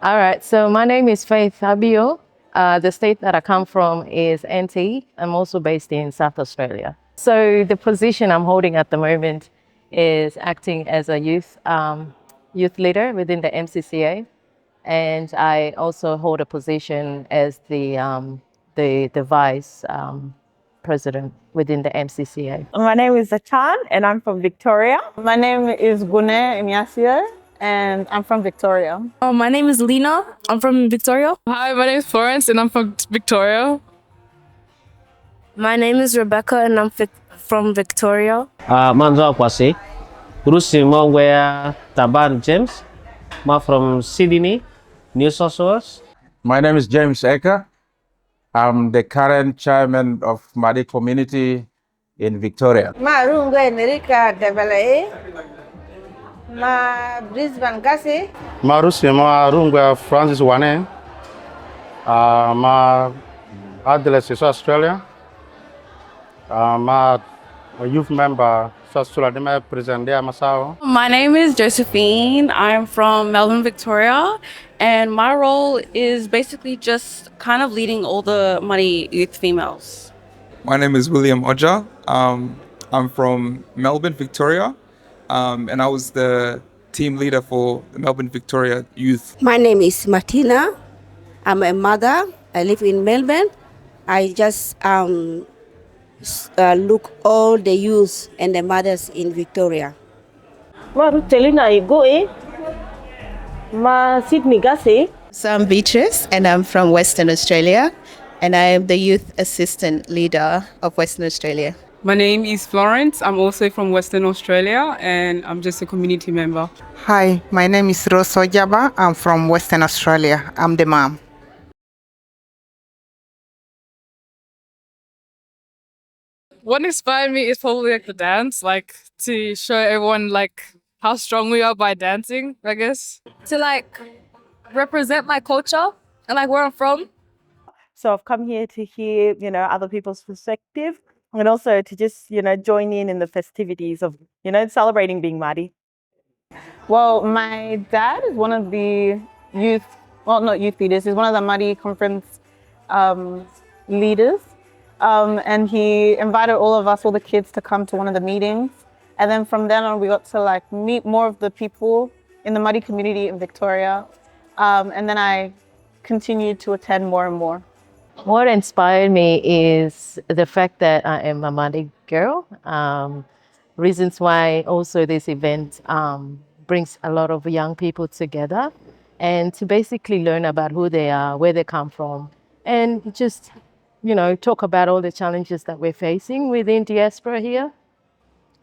All right, so my name is Faith Fabio. The state that I come from is NT. I'm also based in South Australia. So the position I'm holding at the moment is acting as a youth leader within the MCCA, and I also hold a position as the vice president within the MCCA. My name is Achan and I'm from Victoria. My name is Gune Imyasio and I'm from Victoria. My name is Lena. I'm from Victoria. Hi, my name is Florence and I'm from Victoria. My name is Rebecca and I'm from Victoria. Manzo Kwasi, Rusi Mongwea Taban James, Ma from Sydney, New South Wales. My name is James Eka. I'm the current chairman of Madi community in Victoria. Ma Runga Enrica Devale, Ma Brisbane Gassi, Ma Rusi Ma Runga Francis Wane, Ma Adelaide is Australia, Ma youth member Sasuladima President Masao. My name is Josephine. I'm from Melbourne, Victoria, and my role is basically just kind of leading all the Māori youth females. My name is William Oja. I'm from Melbourne, Victoria, and I was the team leader for the Melbourne, Victoria youth. My name is Martina. I'm a mother. I live in Melbourne. I just look all the youth and the mothers in Victoria. Ma Rutelina Igoe, Ma Sydney Gassi. So I'm Beatrice and I'm from Western Australia and I am the youth assistant leader of Western Australia. My name is Florence. I'm also from Western Australia and I'm just a community member. Hi, my name is Rose Ojaba. I'm from Western Australia. I'm the mom. What inspired me is probably like the dance, like to show everyone like how strong we are by dancing, I guess. To like represent my culture and like where I'm from. So I've come here to hear, other people's perspective and also to just, join in the festivities of, celebrating being Māori. Well, my dad is one of the not youth leaders, he's one of the Māori conference leaders. And he invited all the kids to come to one of the meetings. And then from then on, we got to meet more of the people in the Māori community in Victoria. And then I continued to attend more and more. What inspired me is the fact that I am a Māori girl. Reasons why also this event brings a lot of young people together and to basically learn about who they are, where they come from, and just talk about all the challenges that we're facing within diaspora here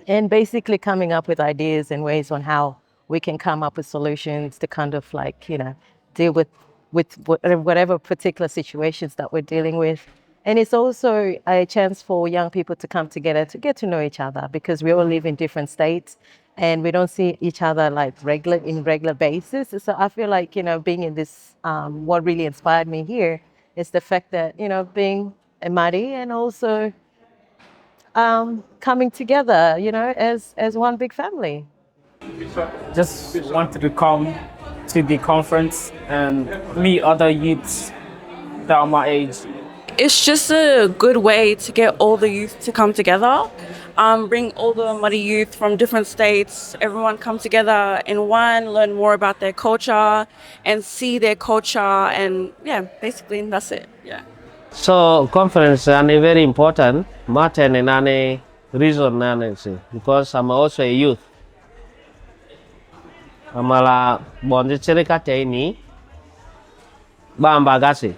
and basically coming up with ideas and ways on how we can come up with solutions to kind of deal with whatever particular situations that we're dealing with. And it's also a chance for young people to come together to get to know each other because we all live in different states and we don't see each other in regular basis. So I feel like, being in this, what really inspired me here is the fact that, being a Māori and also coming together, as one big family. Just wanted to come to the conference and meet other youths that are my age. It's just a good way to get all the youth to come together, bring all the Māori youth from different states, everyone come together in one, learn more about their culture and see their culture and basically that's it. Yeah. So conference is very important, matter and any reason because I'm also a youth. Amala bonde cerita ini bamba gasi.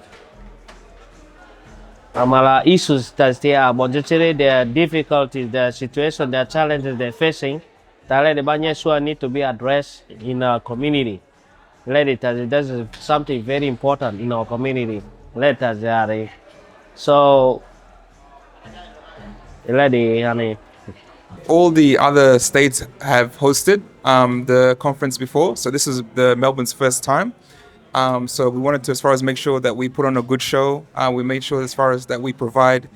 Amala issues that they are bonde their difficulties, their situation, their challenges they're facing. That the banyak need to be addressed in our community. Let it as that's something very important in our community. Let us are so. All the other states have hosted the conference before, so this is the Melbourne's first time. So we wanted to, as far as make sure that we put on a good show. We made sure as far as that we provide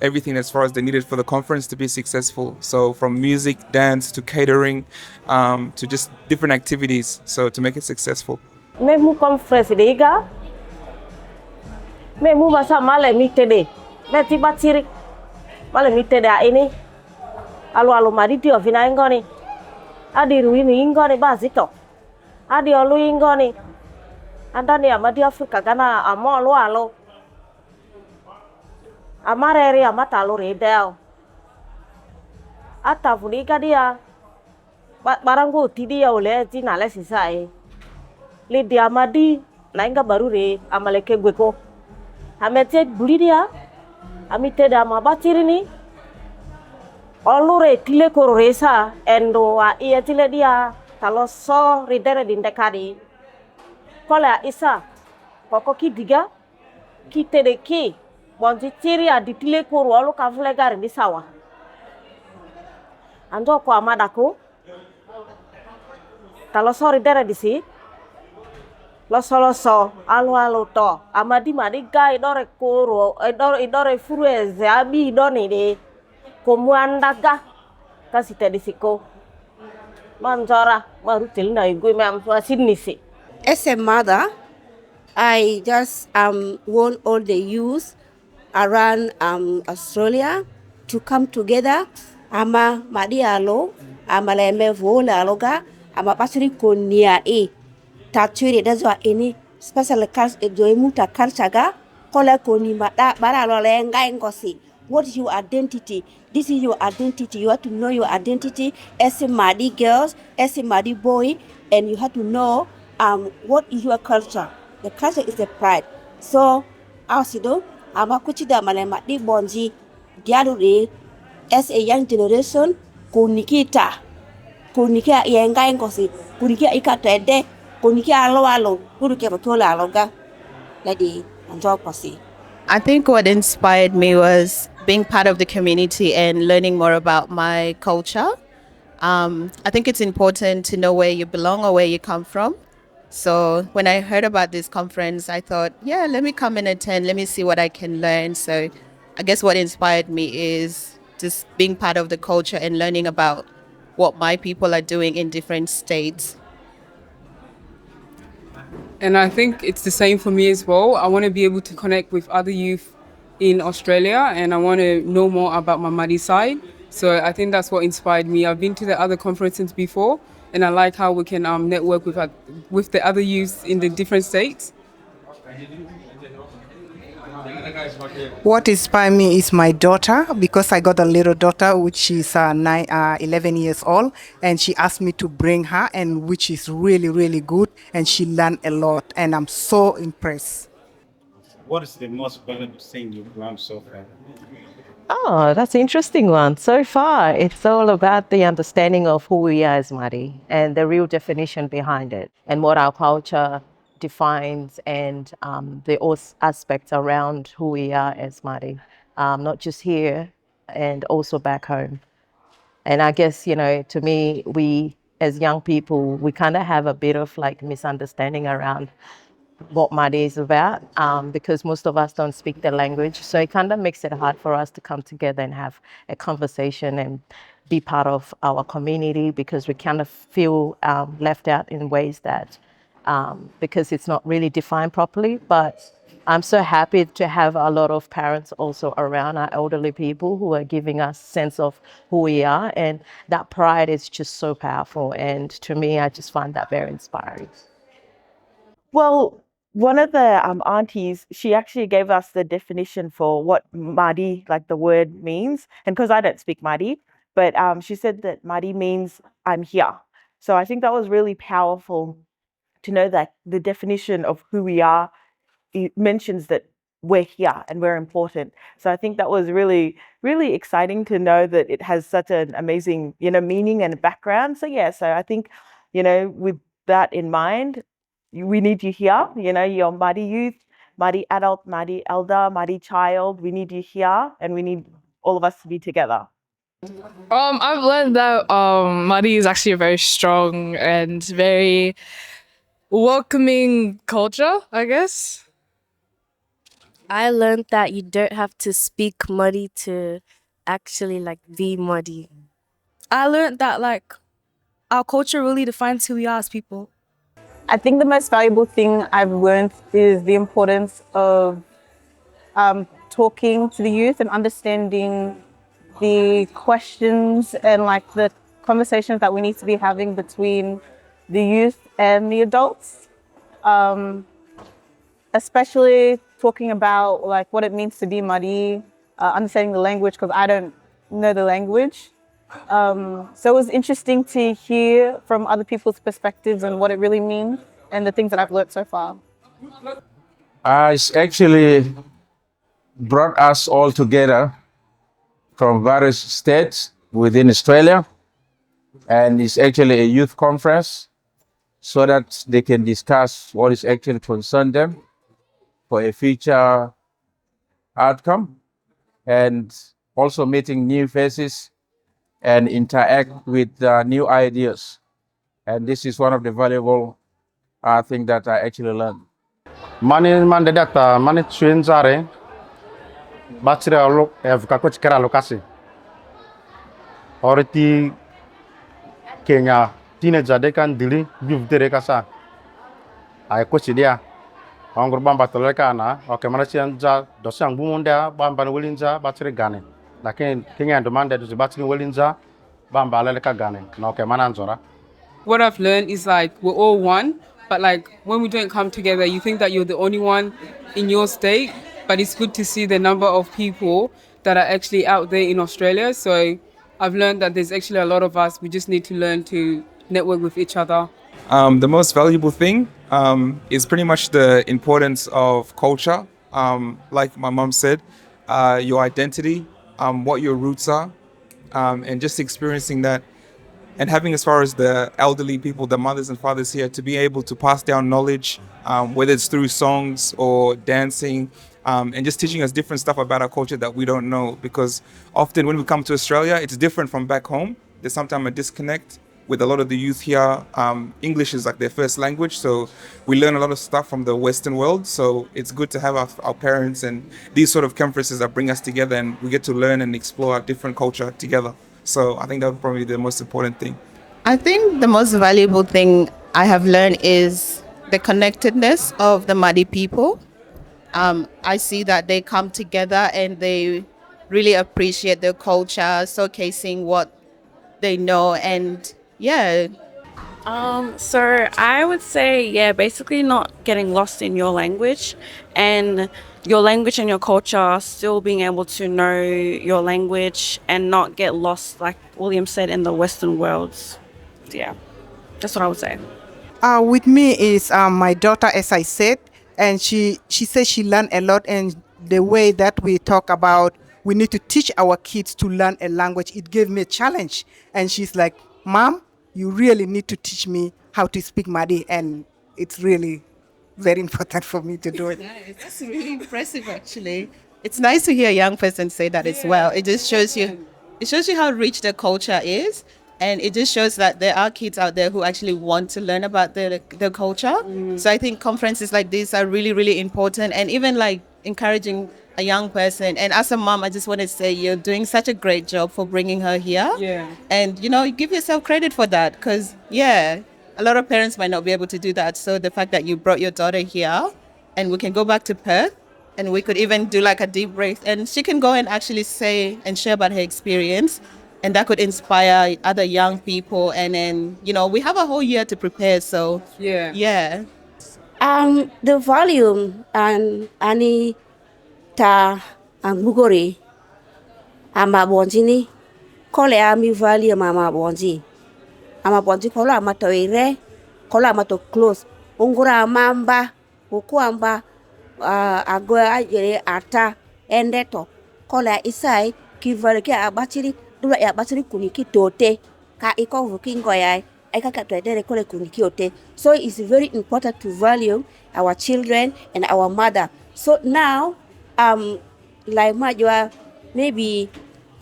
everything as far as they needed for the conference to be successful. So from music, dance to catering, to just different activities. So to make it successful. Memu conference dega. Memu basa male mitede. Meti batiri. Male mitede a ini. Alu mariti ovina ingoni. Adi ruini ingoni bazito. Adi olu ingoni. Andani amadi Afrika kana amolu alo. Amareri amatalu redel. Atavuniga dia. Barangu tidia ole tina le sisai. Lidi amadi nainga baru re amaleke gweko. Amete buli dia. Amite da mabatiri ni. Olure tile kororesa endo a iya tile dia talo so ridere dindekadi. Kola isa koko ki diga ki tede ki bonji tiri a di tile koro olu kavlegar di sawa. Anjo ko amadaku talo so ridere di si loso alu to amadi madiga idore koro idore furueze abi idoni de komuandaga kasi tedi siko manjora baru telina igu mam sinisi. As a mother, I just want all the youth around Australia to come together. Ama madialo, ama leme vola aloga, ama pasri konia tatuiri dazo ini special cars joimuta karchaga kola koni mada bara lo lenga ngosi. What is your identity? This is your identity. You have to know your identity as a Madi girls, as a Madi boy, and you have to know what is your culture. The culture is the pride. So, asido amakuchida male Madi bonji dialure as a young generation kunikita kunikia yenga ngosi kunikia ikatede kunikia alo kunikia batola aloga lady anjo kosi. I think what inspired me was being part of the community and learning more about my culture. I think it's important to know where you belong or where you come from. So when I heard about this conference, I thought, yeah, let me come and attend. Let me see what I can learn. So I guess what inspired me is just being part of the culture and learning about what my people are doing in different states. And I think it's the same for me as well. I want to be able to connect with other youth in Australia, and I want to know more about my Māori side. So I think that's what inspired me. I've been to the other conferences before, and I like how we can network with the other youth in the different states. What inspired me is my daughter, because I got a little daughter which is 11 years old, and she asked me to bring her, and which is really, really good, and she learned a lot, and I'm so impressed. What is the most valuable thing you've learned so far? Oh, that's an interesting one. So far, it's all about the understanding of who we are as Māori and the real definition behind it and what our culture defines and the aspects around who we are as Māori, not just here and also back home. And I guess, to me, we as young people, we kind of have a bit of like misunderstanding around what Māori is about because most of us don't speak the language. So it kind of makes it hard for us to come together and have a conversation and be part of our community because we kind of feel left out in ways that because it's not really defined properly. But I'm so happy to have a lot of parents also around our elderly people who are giving us sense of who we are. And that pride is just so powerful. And to me, I just find that very inspiring. Well, one of the aunties, she actually gave us the definition for what Māori, like the word, means. And because I don't speak Māori, but she said that Māori means I'm here. So I think that was really powerful to know that the definition of who we are, it mentions that we're here and we're important. So I think that was really, really exciting to know that it has such an amazing, meaning and background. So yeah, so I think, with that in mind, we need you here, your Māori youth, Māori adult, Māori elder, Māori child. We need you here and we need all of us to be together. I've learned that Māori is actually a very strong and very welcoming culture, I guess. I learned that you don't have to speak Māori to actually be Māori. I learned that our culture really defines who we are as people. I think the most valuable thing I've learned is the importance of talking to the youth and understanding the questions and like the conversations that we need to be having between the youth and the adults. Especially talking about like what it means to be Mari, understanding the language because I don't know the language. So it was interesting to hear from other people's perspectives and what it really means and the things that I've learned so far. It's actually brought us all together from various states within Australia, and it's actually a youth conference so that they can discuss what is actually concerned them for a future outcome, and also meeting new faces and interact with new ideas. And this is one of the valuable things that I actually learned. Mani mande data mani chuenzare batira lo evka ko chikara lokasi. Oriti Kenya teenager de kan dili youth de kasa. Ay ko chidia. Anggur bamba toleka na oke mana chianja dosang bumunda bamba welinza batire gane. Lakin Kenya demande do batire welinza bamba leleka gane. Na oke mana nzora. What I've learned is like we're all one, but like when we don't come together, you think that you're the only one in your state, but it's good to see the number of people that are actually out there in Australia. So I've learned that there's actually a lot of us. We just need to learn to network with each other. The most valuable thing is pretty much the importance of culture. Like my mom said, your identity, what your roots are, and just experiencing that and having, as far as the elderly people, the mothers and fathers here, to be able to pass down knowledge, whether it's through songs or dancing, and just teaching us different stuff about our culture that we don't know. Because often when we come to Australia, it's different from back home. There's sometimes a disconnect with a lot of the youth here. English is like their first language, so we learn a lot of stuff from the Western world. So it's good to have our parents and these sort of conferences that bring us together, and we get to learn and explore our different culture together. So I think that would probably be the most important thing. I think the most valuable thing I have learned is the connectedness of the Madi people. I see that they come together and they really appreciate their culture, showcasing what they know, and yeah. So I would say, yeah, basically not getting lost in your language and your culture, still being able to know your language and not get lost, like William said, in the Western worlds. Yeah, that's what I would say. With me is my daughter, as I said, and she says she learned a lot, and the way that we talk about we need to teach our kids to learn a language, it gave me a challenge. And she's like, Mom, you really need to teach me how to speak Madi, and it's really very important for me to do it. Nice. That's really impressive, actually. It's nice to hear a young person say that as well. It just shows you, how rich the culture is, and it just shows that there are kids out there who actually want to learn about the culture. So I think conferences like this are really, really important, and even like encouraging a young person. And as a mom, I just want to say you're doing such a great job for bringing her here. Yeah. And, you give yourself credit for that because, yeah, a lot of parents might not be able to do that. So the fact that you brought your daughter here and we can go back to Perth and we could even do like a debrief and she can go and actually say and share about her experience. And that could inspire other young people. And then, we have a whole year to prepare. So, yeah. The volume and ani ta bugori ama bonjini kole ami volume ama bonji kola ama to ire kola ama to close ungura mamba ukuamba ago ajere ata endeto kola isai kivale ke abachiri dula ya batiri kuniki tote ka iko vukingo yai so it's very important to value our children and our mother. So now, like majwa, maybe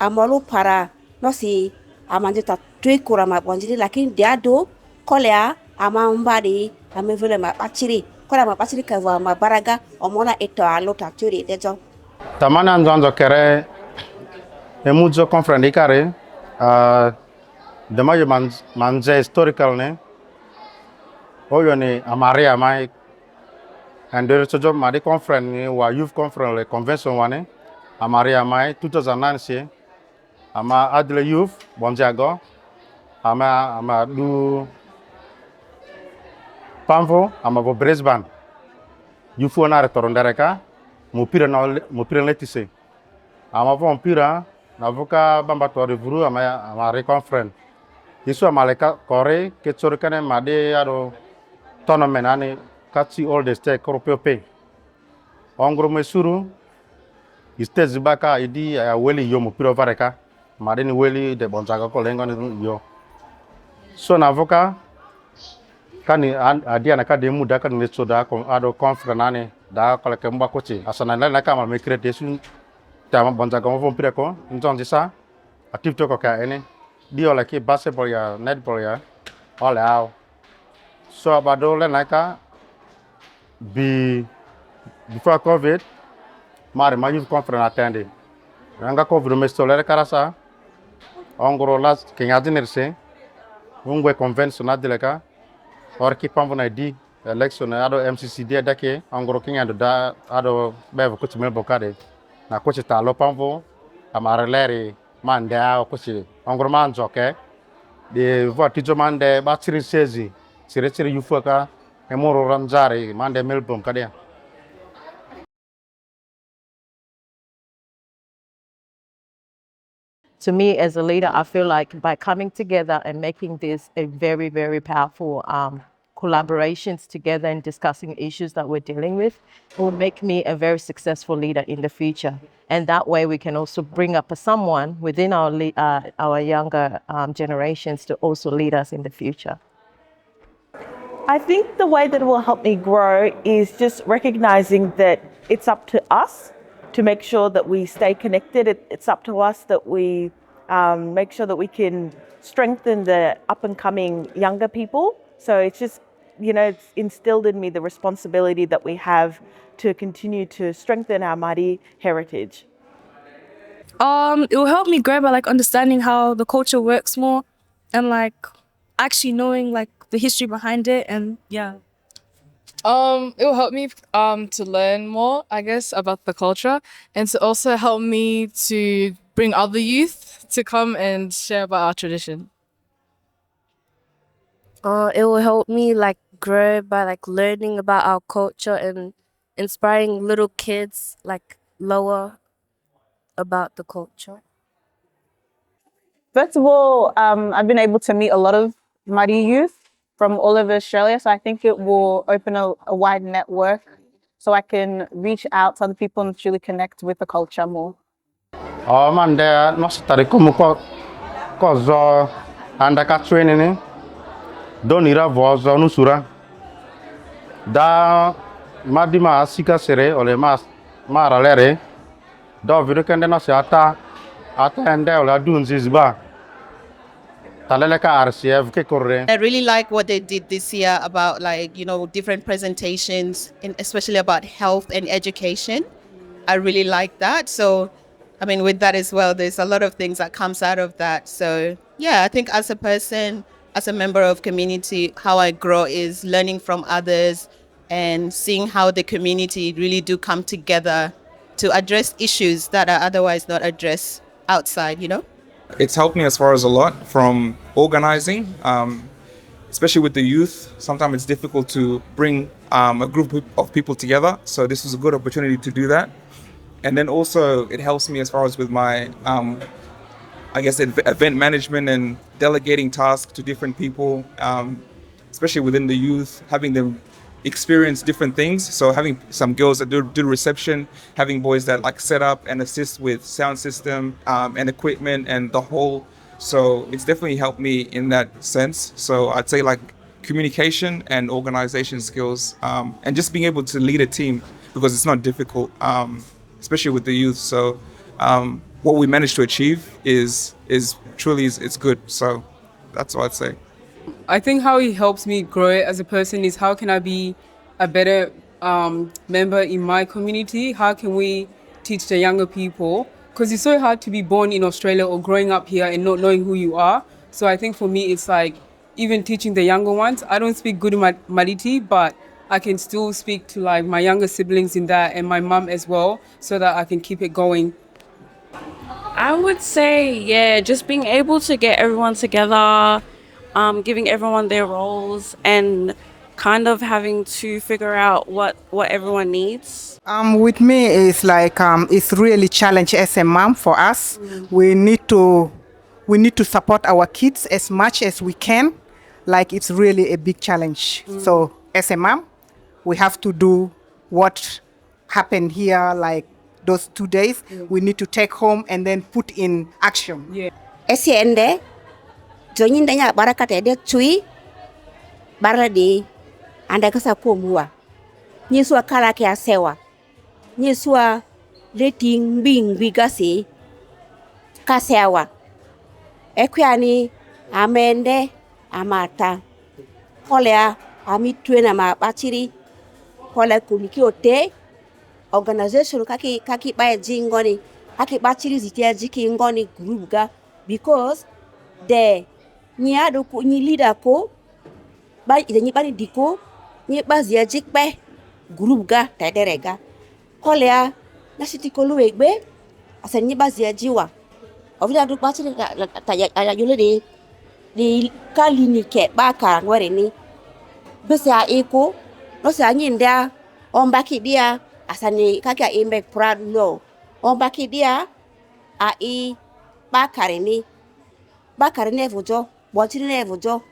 amalu para no si amanjita tuikura mabonjiri lakini diado kolea amambadi amevele mabachiri kola mabachiri kava mabaraga omona eto alota turi dejo. Tamana nzonzo kere emuzo konfrendi kare. Demayo manje historical ne Oyo ni Amaria mai and there is a job Madi conference ni wa youth conference le convention wane Amaria mai 2009 si ama adle youth bonjago ama du pamvo ama vo Brisbane youth na retorno dereka mupira letise ama vo mpira na voka bamba to revuru ama re conference isu amaleka kore ke chorkane made aro tournament ani katsi all the stake koropiope ongro mesuru iste zibaka idi ya weli yo mupira vareka made ni weli de bonjago ko lengo ni yo so na voka kani adia na kade muda kan ne soda ko ado conference ani da kala ke mba kochi asana la kama me create sun tama bonjago mo pire ko njon disa active ko ka ene dio la ki basketball ya netball ya all out so abado le naka before covid mare ma youth conference attended ranga covid me stolere karasa ongoro las kingadinirse ungwe convention adileka or ki pambo na di election ado MCCD dake ongoro kingado da ado bevo kuchi melbo kade na kuchi talo pambo amare leri mande a kuchi ongoro manjo ke de vote tijo mande ba tiri sezi sire yufuka emoro ramjare mande melbom kade. To me, as a leader, I feel like by coming together and making this a very, very powerful collaborations together and discussing issues that we're dealing with will make me a very successful leader in the future. And that way we can also bring up someone within our younger generations to also lead us in the future. I think the way that it will help me grow is just recognizing that it's up to us to make sure that we stay connected. It's up to us that we make sure that we can strengthen the up and coming younger people. So it's just, it's instilled in me the responsibility that we have to continue to strengthen our Māori heritage. It will help me grow by understanding how the culture works more and actually knowing the history behind it, and yeah. It will help me to learn more, I guess, about the culture, and to also help me to bring other youth to come and share about our tradition. It will help me grow by learning about our culture and inspiring little kids lower about the culture. First of all, I've been able to meet a lot of Māori youth from all over Australia, so I think it will open a wide network so I can reach out to other people and truly connect with the culture more. Oh man, there not tari kumu ko zo anda ka training ni donira vozo nusura da madima sika sere ole ma ralere do vidu kende no se ata ende ole dunzizba talele ka RCF ke korre. I really like what they did this year about different presentations, especially about health and education. I really like that. So, with that as well, there's a lot of things that comes out of that. So, yeah, I think as a person, as a member of community, how I grow is learning from others and seeing how the community really do come together to address issues that are otherwise not addressed outside, It's helped me as far as a lot from organizing, especially with the youth. Sometimes it's difficult to bring a group of people together. So this was a good opportunity to do that. And then also it helps me as far as with my, event management and delegating tasks to different people, especially within the youth, having them experience different things. So having some girls that do reception, having boys that set up and assist with sound system and equipment and the whole. So it's definitely helped me in that sense. So I'd say communication and organization skills, and just being able to lead a team, because it's not difficult, especially with the youth. So what we managed to achieve is truly it's good. So that's what I'd say. I think how it helps me grow as a person is how can I be a better member in my community? How can we teach the younger people? Because it's so hard to be born in Australia or growing up here and not knowing who you are. So I think for me, it's even teaching the younger ones. I don't speak good Mariti, but I can still speak to like my younger siblings in that and my mum as well, so that I can keep it going. I would say, yeah, just being able to get everyone together, giving everyone their roles, and kind of having to figure out what everyone needs. With me, it's like it's really challenge as a mom for us. We need to support our kids as much as we can. Like it's really a big challenge. So as a mom, we have to do what happened here, like those 2 days. We need to take home and then put in action. Esiende, jonyindenya barakatede chui, baradi, anda kasa kumua. Nyiswa kala kia sewa. Nyiswa leting bing bigasi kasewa. Ekwiani amende amata. Kolea amitwe na mabachiri. Kolea kulikiote. Organization kaki bae jingoni. Kaki bachiri zitia jiki ngoni gruga. Because the nyado ku nyi leader ko ba nyi bani diko nyi bazia jikpe gruga tederega. Kolea na siti koluwegbe asa nyi bazia jiwa. Ovida du bachiri ta yule di kalini ke baka ngwere ni. Bese a eko no se anyinda ombaki dia asani kaka imbe proud no. Ombaki dia a bakare ni evojo botiri ni evojo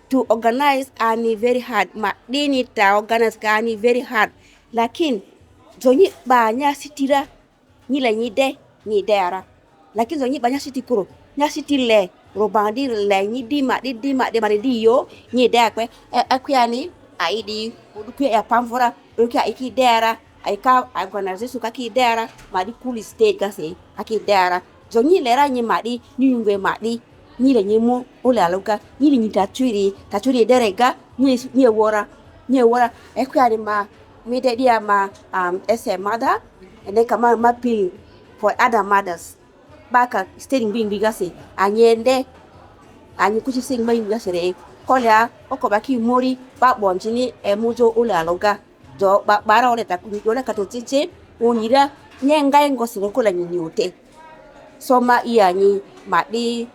to organize ani very hard ma dini ta organize ani very hard lakin zonyi banya sitira nyila nyide ara lakin zonyi banya sitikuro nya sitile robandi le nyidi ma di mari di yo nyide akwe akwiani aidi uduku ya pamfora uduku iki dera aika organize kaki dera madi cool state gase aki dera zonyi lera nyi madi nyungwe madi nyile nyimo ole aloka nyile nyi tachuri derega nyi wora ekwiani ma me dia ma as a mother and then come ma appeal for other mothers baka stating being bigase anyende anyi kuchi sing mai bigase kolya okobaki mori ba bonjini emujo ole aloga jo bara ole takuni katochiche unira nyenga ngosire kola nyinyote soma ianyi madi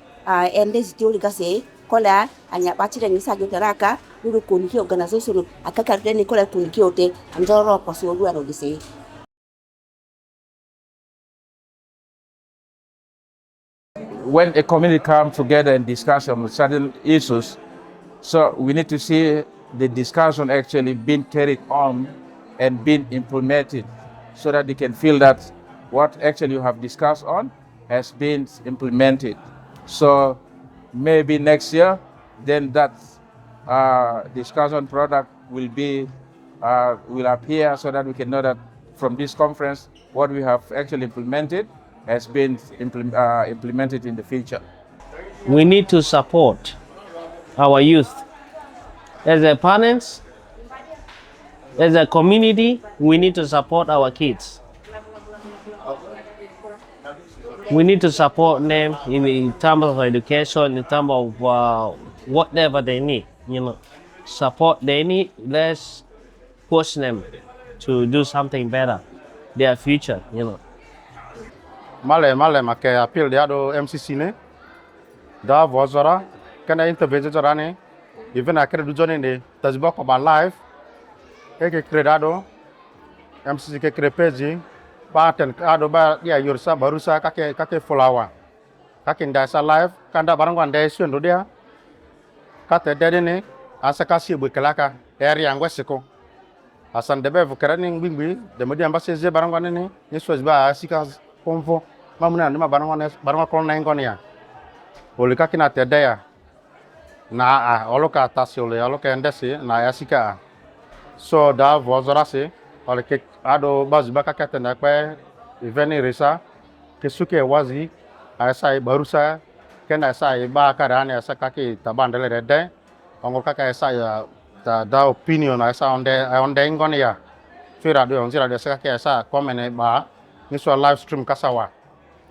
ende zitioli gase kola anya bachira ni sajo teraka nuru kuniki organization akaka deni kola kuniki ote anjoro posi odu aro gise. When a community comes together and discuss on certain issues, so we need to see the discussion actually being carried on and being implemented so that they can feel that what actually you have discussed on has been implemented. So maybe next year, then that discussion product will appear so that we can know that from this conference, what we have actually implemented has been implemented in the future. We need to support our youth. As a parents, as a community, we need to support our kids. We need to support them in terms of education, in terms of whatever they need. Support they need. Let's push them to do something better, their future. Male make appeal dia do MCC ne da vozora kana interview jora ne even akre du jone ne tajba ko ba live ke credado MCC ke crepeji paten ado ba dia yursa barusa kake fulawa kake ndasa live kanda barang wande siondo dia kate dede ne asa kasi bu kelaka eri angwesiko asan debe vukarani ngwingwi de modi ambase je barang wane ne yeso ba asika konfo mamuna ndima barang ko na ngonia olika kina tedaya na oloka tasole oloka endesi na yasika so da vozorase olike ado bazba kakata na kwa eveni resa kesuke wazi asa barusa kena asa ba karane asa kake tabandele rede ongo kaka asa ya da opinion asa onde ngonia fira do onzira de asa kake asa komene ba niso live stream kasawa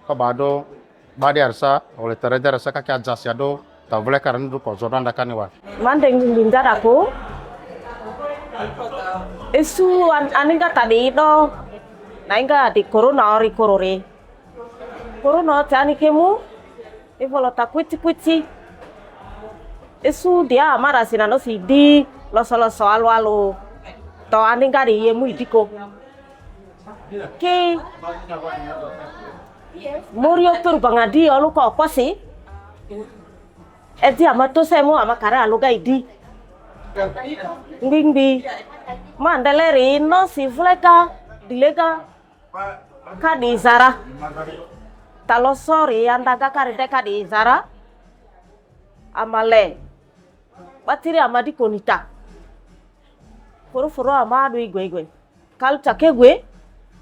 ko bado badi arsa ole tereder asa kake adjust ya do Ta vle karan du ko zodan da kaniwa. Mandeng bintar aku. Isu aninga tadi do. Nainga di corona ori korore. Corona tani kemu. Ivolo ta kwiti. Isu dia mara sinano si di lo alu. To aninga di yemu idiko. Ke Morio tur bangadi alu ko apa sih? Edi amato semu amakara alu gaidi. Ngingbi. Mandaleri no si fleka dilega kadi zara. Talo sorry andaga karide kadi zara. Amale. Batiri amadi konita. Foro amadu igwe. Kal take gwe.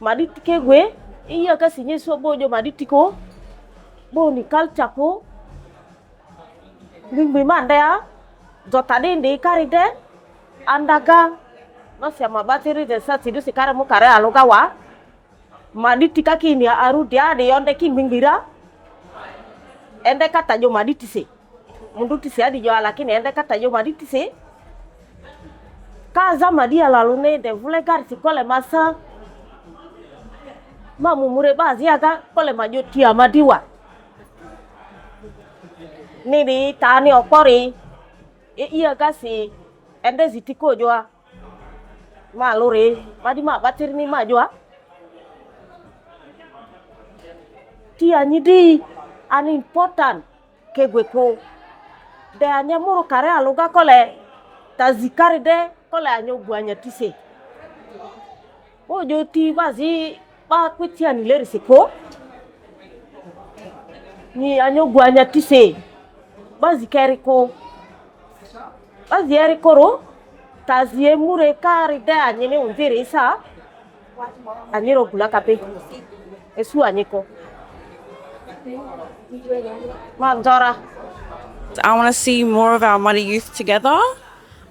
Maditi ke gue, iya kasihnya bojo maditi ko, boni kalca ko, ngingbi manda ya, jotade inde karide, andaga, no siama bateri desa sidu sekarang mu kare alogawa, maditi kaki ini aru dia de yonde kingbira, ende kata jo maditi se, mundu tisi adi jo alakini ende kata jo maditi se, kaza madia lalu ne de vulegar sikole masa. Mamu mure bazi aga kole maju tia madiwa. Nini tani opori. Iya kasi ende zitiko joa. Malure madi ma batir ni majua. Tia nyidi an important ke gweko. De anya muru kare aluga kole tazikari de kole anyo buanya tise. Ojo ti bazi ba kwitia ni leri siko ni anyo guanya tise bazi keriko bazi erikoro tazie mure kari de anyene unzire isa anyiro gula kape esu anyiko manjora. I want to see more of our Māori youth together,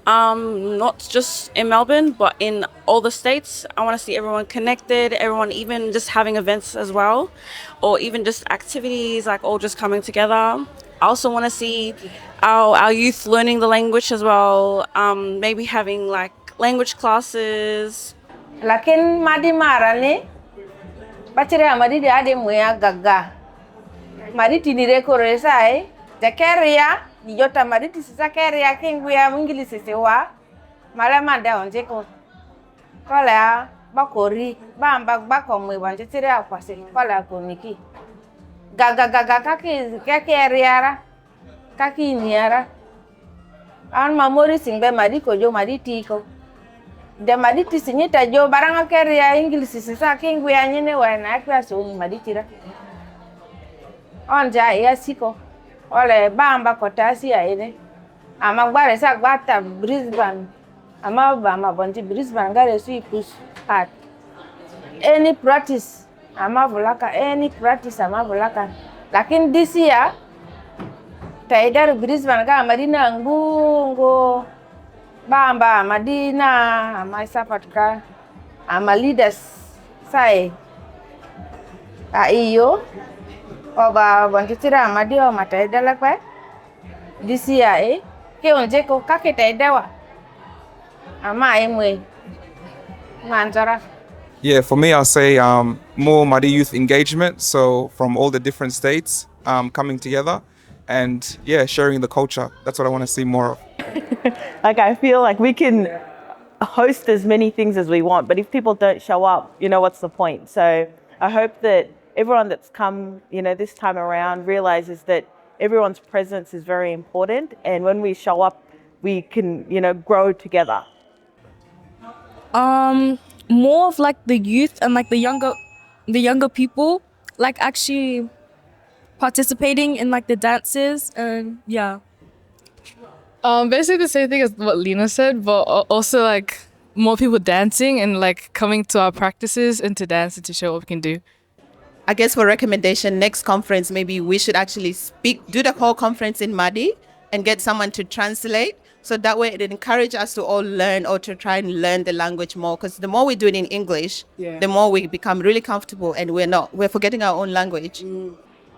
not just in Melbourne, but in all the states. I want to see everyone connected, everyone even just having events as well, or even just activities, like all just coming together. I also want to see our youth learning the language as well, maybe having like language classes. Lakin madi marane, bacere amadi dia ade muya gaga. Madi tinire koresai. Jakeria, di jota maditi sisa keria kinguya mingili sisewa. Mala manda onjeko. Kola bakori, bamba bakomwe banjetire akwase. Kola koniki. Gaga kaki keria kaki niara. An mamori singbe madiko jo maditi ko. De maditi sinyita jo baranga keria ingilisi sisa kinguya nyene wana akwa so maditira. Onja ya siko. Ole bamba kotasi ya ene. Ama gbare sa gbata Brisbane. Ama bonji Brisbane gare sui push hard. Any practice ama volaka, any practice ama volaka. Lakin this year taidar Brisbane ga Madina ngungo bamba Madina ama isapatka ama leaders sai iyo oba bantitira amadio mataidala kwa this year ke onjeko kake taidawa ama emwe manjara. Yeah, for me, I'll say more Māori youth engagement. So from all the different states coming together and yeah, sharing the culture. That's what I want to see more of. Like I feel like we can host as many things as we want, but if people don't show up, what's the point? So I hope that everyone that's come, this time around realizes that everyone's presence is very important, and when we show up, we can, grow together. More of like the youth and like the younger people, like actually participating in like the dances and yeah. Basically the same thing as what Lena said, but also like more people dancing and like coming to our practices and to dance and to show what we can do. I guess for recommendation, next conference, maybe we should actually do the whole conference in Māori and get someone to translate. So that way it encourages us to all learn or to try and learn the language more. Because the more we do it in English, the more we become really comfortable and we're forgetting our own language.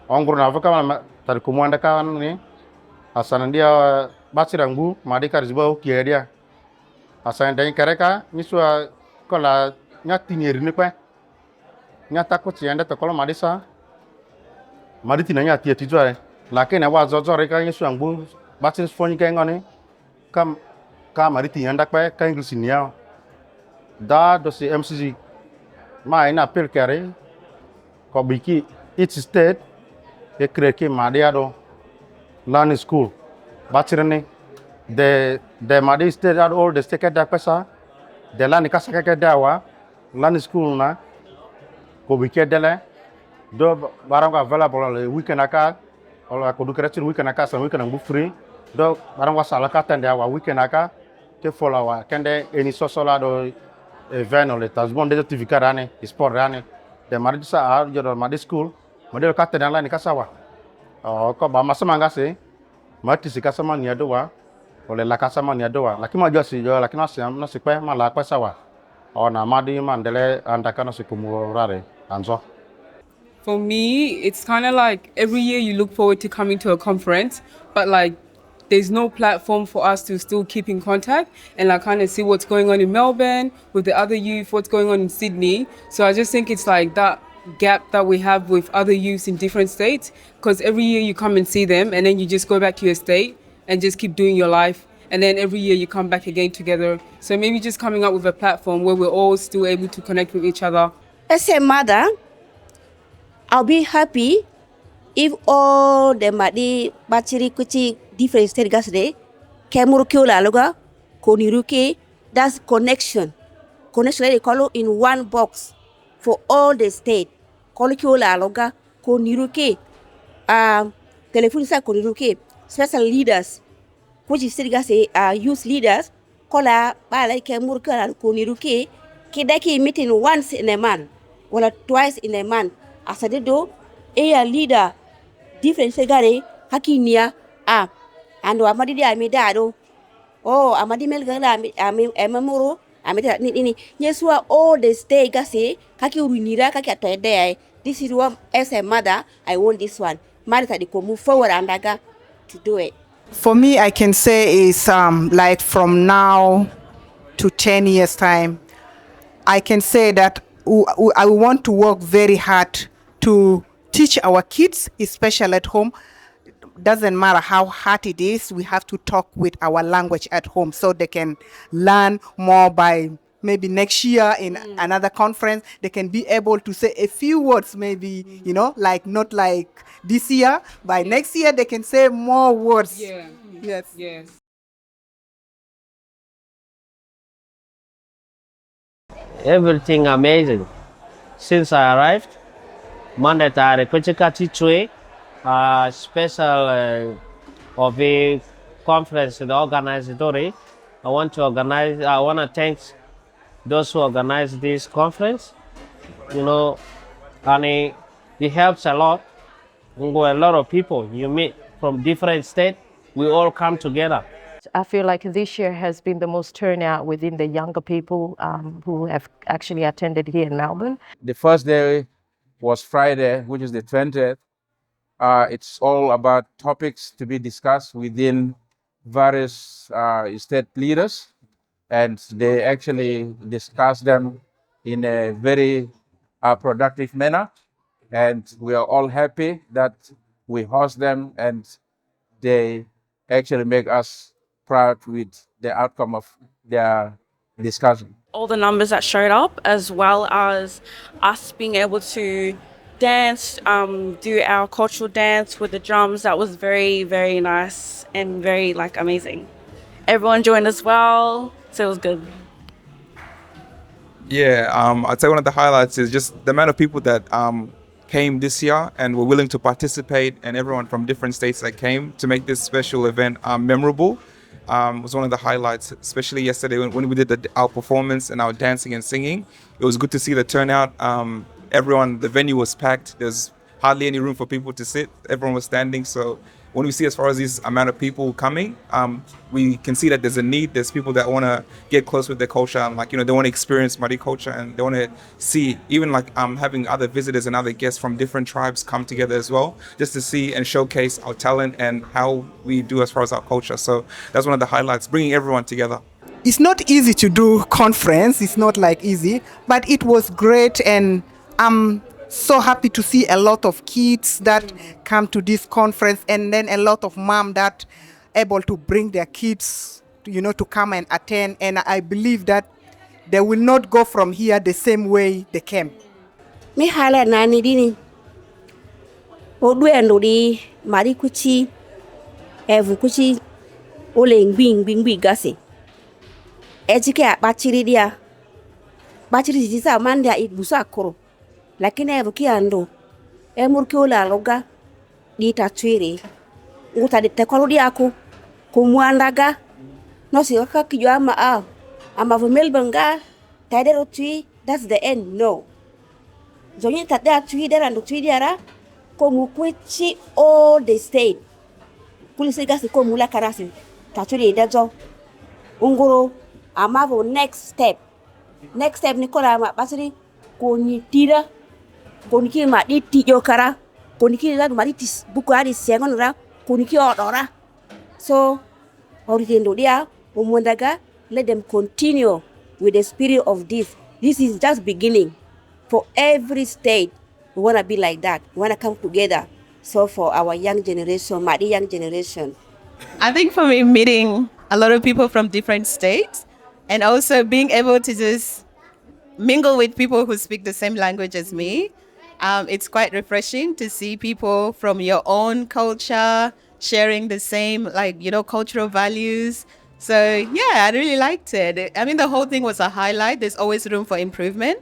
Onggur na vaka tar kumanda kan ni Asan dia bachirangu madi karizbo kiedia. Asan dan kareka niswa kola nyatinieri ni kwa. Nyata ko chienda to kola madisa. Madi tinanya tia tijwa. Lakini wa zozo reka niswa ngu bachin foni kengoni. Ka madi tinyanda kwa ka English niya. Da dosi MCC ma ina pel kare ko biki each state e kreke madiado learning school bachirane de madi state at all the state da pesa de lani kasa ke dawa learning school na ko biki dele do barang available le weekend aka ola ko du kreatin weekend aka sa weekend ngu free do barang wa sala ka tande wa weekend aka te follow kende eni sosola do event le tasbon de certificat rane sport rane de mari sa a jodo mari school model ka tande la ni kasawa ko ba masama ngase mati sikasama ni adowa ole la kasama ni adowa lakini majo si jo lakini na sikwe mala kwa sawa ona madi mandele andaka na sikumu rare anzo. For me, it's kind of like every year you look forward to coming to a conference, but like there's no platform for us to still keep in contact and like kind of see what's going on in Melbourne with the other youth, what's going on in Sydney. So I just think it's like that gap that we have with other youths in different states, because every year you come and see them and then you just go back to your state and just keep doing your life. And then every year you come back again together. So maybe just coming up with a platform where we're all still able to connect with each other. As a mother, I'll be happy if all the madi bachiri kuchi different state gasde kemurukyo laluga koniruke, that's connection they call in one box for all the state kolukyo laluga koniruke telephone sa koniruke special leaders which is state gase youth leaders kola bala kemurukyo lalu koniruke kidaki meeting once in a month or twice in a month asadedo a leader different segare hakinia ando amadi dia amidado amadi melgala amemuro amida nini nyeswa all the stay gase kaki urunira kaki atode. This is what as a mother I want this one marita de move forward andaga to do it. For me, I can say is like from now to 10 years time, I can say that I want to work very hard to teach our kids, especially at home. Doesn't matter how hard it is, we have to talk with our language at home so they can learn more. By maybe next year in another conference, they can be able to say a few words, maybe, like not like this year. By next year, they can say more words. Yeah. Yes. Yes. Everything amazing. Since I arrived, mandatory kuchikati chwe special of a conference the organizatory. I want to thank those who organize this conference. And it helps a lot. A lot of people you meet from different states, we all come together. I feel like this year has been the most turnout within the younger people who have actually attended here in Melbourne. The first day was Friday, which is the 20th. It's all about topics to be discussed within various state leaders, and they actually discuss them in a very productive manner. And we are all happy that we host them, and they actually make us proud with the outcome of their discussion. All the numbers that showed up, as well as us being able to dance, do our cultural dance with the drums. That was very, very nice and very amazing. Everyone joined as well, so it was good. Yeah, I'd say one of the highlights is just the amount of people that came this year and were willing to participate, and everyone from different states that came to make this special event memorable. Was one of the highlights, especially yesterday when we did our performance and our dancing and singing. It was good to see the turnout. The venue was packed. There's hardly any room for people to sit. Everyone was standing, so when we see as far as these amount of people coming, we can see that there's a need. There's people that want to get close with their culture and they want to experience Māori culture, and they want to see even having other visitors and other guests from different tribes come together as well, just to see and showcase our talent and how we do as far as our culture. So that's one of the highlights, bringing everyone together. It's not easy to do conference. It's not like easy, but it was great, and I'm so happy to see a lot of kids that come to this conference, and then a lot of mom that able to bring their kids, to come and attend. And I believe that they will not go from here the same way they came. Mi hala nani dini. Odu endo di mari kuchi evu kuchi ole ngwing gasi. Ejike bachiri dia. Bachiri jisa mandia ibusa koro. Lakini evu kiando. Emurki ola loga. Dita twiri. Nguta di tekolo di aku. Kumuandaga. Nosi waka kijo ama vumel banga. Tadero twi. That's the end. No. Zonyi tadea twi dera ndo twi diara. Komu kwichi all the state. Kulisi gasi komu la karasi. Taturi idajo. Unguro amavo next step. Next step nikola basiri koni tira. Koni ki ma di tijo kara. Koni ki la ma di buku ari siangon ra. Koni ki odora. So origin dia umundaga, let them continue with the spirit of this. This is just beginning. For every state, we want to be like that. We want to come together. So for our young generation, Māori young generation. I think for me, meeting a lot of people from different states and also being able to just mingle with people who speak the same language as me, it's quite refreshing to see people from your own culture sharing the same, cultural values. So yeah, I really liked it. I mean, the whole thing was a highlight. There's always room for improvement,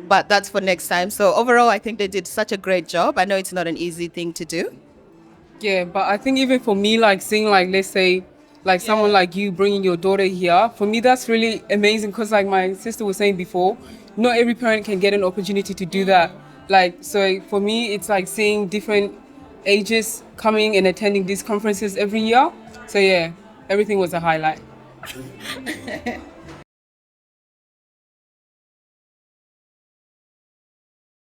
but that's for next time. So overall, I think they did such a great job. I know it's not an easy thing to do. Yeah, but I think even for me, seeing let's say someone like you bringing your daughter here, for me that's really amazing, because my sister was saying before, not every parent can get an opportunity to do that. So for me, it's seeing different ages coming and attending these conferences every year. So yeah, everything was a highlight.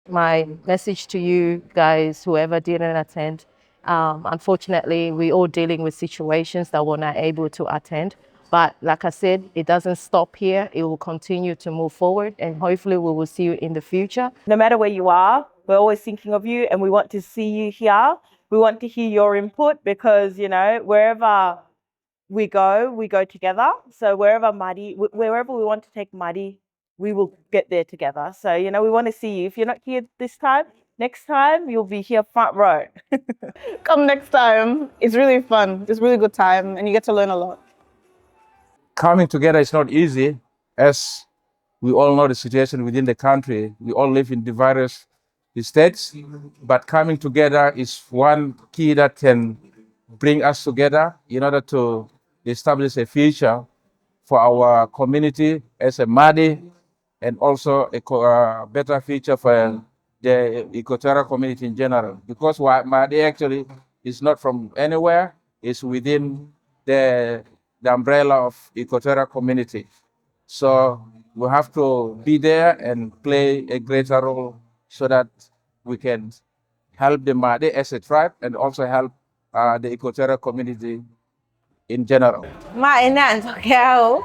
My message to you guys, whoever didn't attend, unfortunately, we're all dealing with situations that we're not able to attend. But like I said, it doesn't stop here. It will continue to move forward, and hopefully we will see you in the future. No matter where you are, we're always thinking of you, and we want to see you here. We want to hear your input, because, wherever we go together. So wherever we want to take Māori, we will get there together. So, we want to see you. If you're not here this time, next time you'll be here front row. Come next time. It's really fun. It's a really good time, and you get to learn a lot. Coming together is not easy, as we all know the situation within the country. We all live in the various states, but coming together is one key that can bring us together in order to establish a future for our community as a Māori, and also a better future for the Equatorial community in general. Because Māori actually is not from anywhere, it's within the umbrella of Equatorial community. So we have to be there and play a greater role so that we can help the Māori as a tribe and also help the Equatorial community in general. Ma ina nzokeo.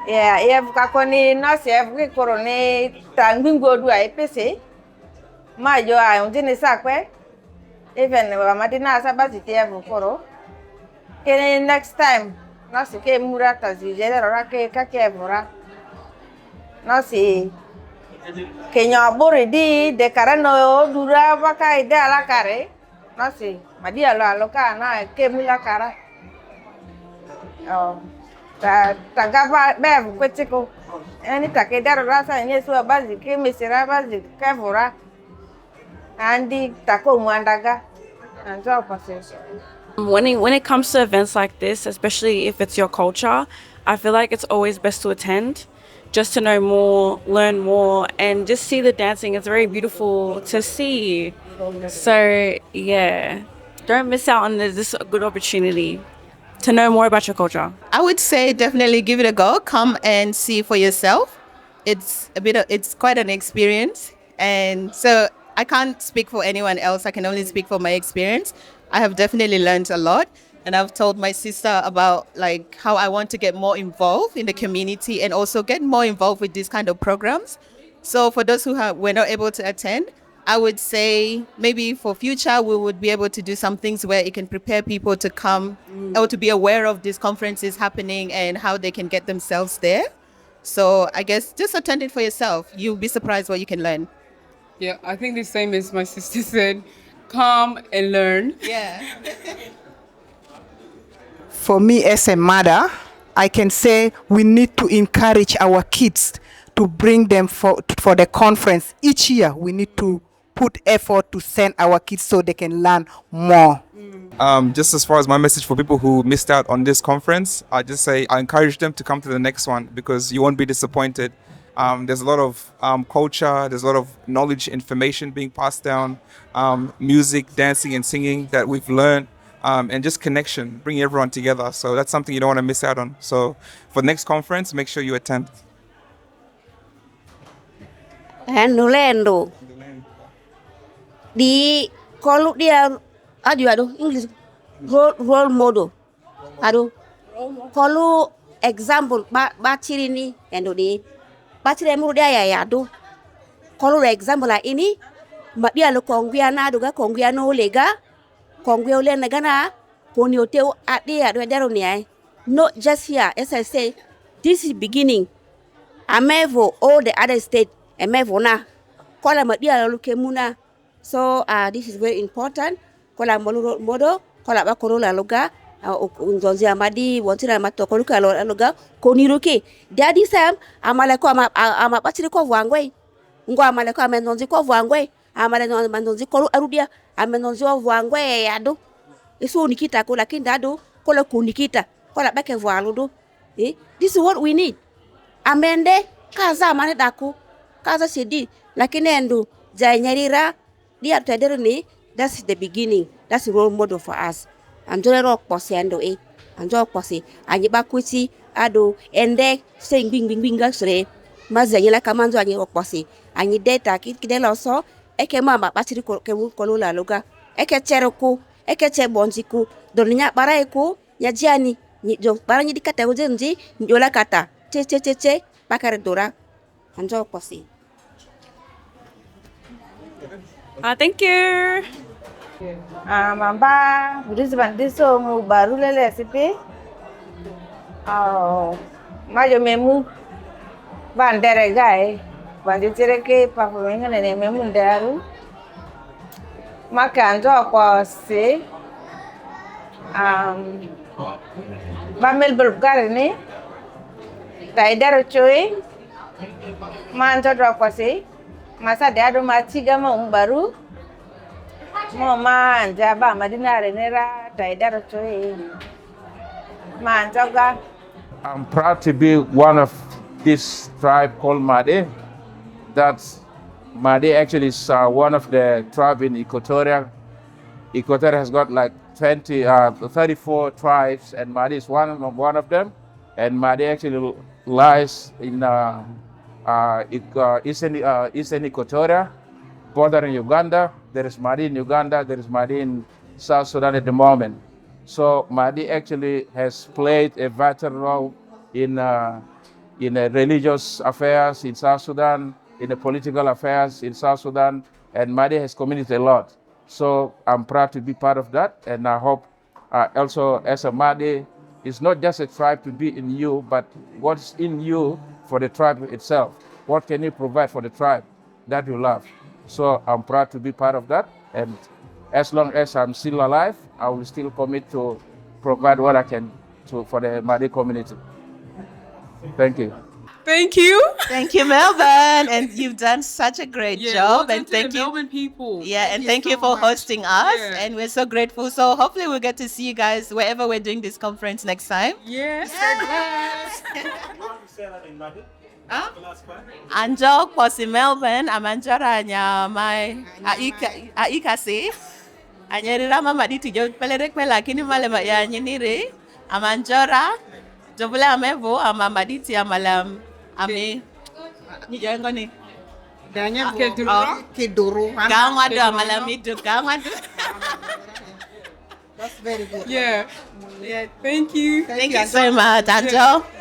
Yeah, ev kakoni nasi ev korone tangbingo du ai pese. Ma yo ai undini sakwe. Even wamadina sabaziti ev koro. Kene next time nasi ke murata zijere rora ke evora. Nasi Kenya bori di de karano dura baka ide ala kare. Nasi madi aloka na ke mula kara. Tagaba bev kwetiko. Ani takedaro rasa nyesu abazi ke mesera bazi kevora. Andi tako muandaga. Anjo pasese. When it comes to events like this, especially if it's your culture, I feel like it's always best to attend, just to know more, learn more, and just see the dancing. It's very beautiful to see. So yeah, Don't miss out on this. This is a good opportunity to know more about your culture. I would say definitely give it a go. Come and see for yourself. It's quite an experience. And so I can't speak for anyone else. I can only speak for my experience. I have definitely learned a lot. And I've told my sister about like how I want to get more involved in the community and also get more involved with these kind of programs. So for those who were not able to attend, I would say maybe for future we would be able to do some things where it can prepare people to come or to be aware of these conferences happening and how they can get themselves there. So I guess just attend it for yourself. You'll be surprised what you can learn. Yeah, I think the same as my sister said. Come and learn. Yeah. For me as a mother, I can say we need to encourage our kids to bring them for the conference. Each year, we need to put effort to send our kids so they can learn more. Just as far as my message for people who missed out on this conference, I just say I encourage them to come to the next one because you won't be disappointed. There's a lot of culture, there's a lot of knowledge, information being passed down, music, dancing and singing that we've learned, and just connection, bringing everyone together. So that's something you don't want to miss out on. So for the next conference, make sure you attend. Nulendo. Di kalau dia aduh English role model. Aduh. Kalau example ba ciri ni endo di ba ciri mu dia ya aduh. Kalau example lah ini mak dia lo kongwiana aduh ga kongwiano lega kongwio le nagana poniote adi aduh daro ni ai. Not just here, as I say, this is beginning. Amevo all the other state amevo na. Kola mak dia lo kemuna. So this is very important. Kola modo kola ba korola loga unzonzi amadi wontira mato koluka loga koniruke. Daddy Sam amale ko ama pachiri ko vwangwe. Ngo amale ko amenonzi ko vwangwe. Amale manonzi ko arudia amenonzi ko vwangwe yado. Isu nikita ko lakini dado kola kunikita kola bake vwaludo. This is what we need. Amende kaza mane daku kaza sidi lakini endo janyarira dia tadero ni. That's the beginning. That's the role model for us. Anjole rock posi ando anjole posi anyiba kuti ado ende saying bing gasre mazanyela kamanzo anyi rock posi anyi data kidela so eke mama batiri ko la loga eke cheroko eke chebonjiku doninya baraiku nyajiani nyo baranyi dikata ujenji njola kata che bakare dora anjole posi. Thank you. Mamba diso mu baru lele sipi. Majo memu bandere gai banjo cereke performing ne memu daru. Maka anjo kwa se bamel bulgar ni taidaro choi manjo dro kwa se masa dado machiga mu baru. Mama jaba madina renera taidaro choi manjoga. I'm proud to be one of this tribe called Made. Made actually is one of the tribe in Equatoria. Equatoria has got like 34 tribes, and Made is one of them. And Made actually lies in eastern Equatoria, bordering Uganda. There is Made in Uganda. There is Made in South Sudan at the moment. So Made actually has played a vital role in religious affairs in South Sudan, in the political affairs in South Sudan, and Made has committed a lot. So I'm proud to be part of that, and I hope also as a Made, it's not just a tribe to be in you, but what's in you for the tribe itself. What can you provide for the tribe that you love? So I'm proud to be part of that, and as long as I'm still alive, I will still commit to provide what I can for the Made community. Thank you. Thank you. Thank you, Melbourne. And you've done such a great job. Welcome And to thank the you. Melbourne people. Yeah, and thank you for hosting us. Yeah. And we're so grateful. So hopefully we'll get to see you guys wherever we're doing this conference next time. Yes. Anjok po si Melbourne, amanjara niya may aika si. anyerira mama diti jo pelerek lakini male ya nyinire amanjora jobule amevo ama maditi amalam ame nyijango ni Danya kiduru kangwado amalam itu kangwado. That's very good. Yeah. Thank you. Thank you so much, Anjo.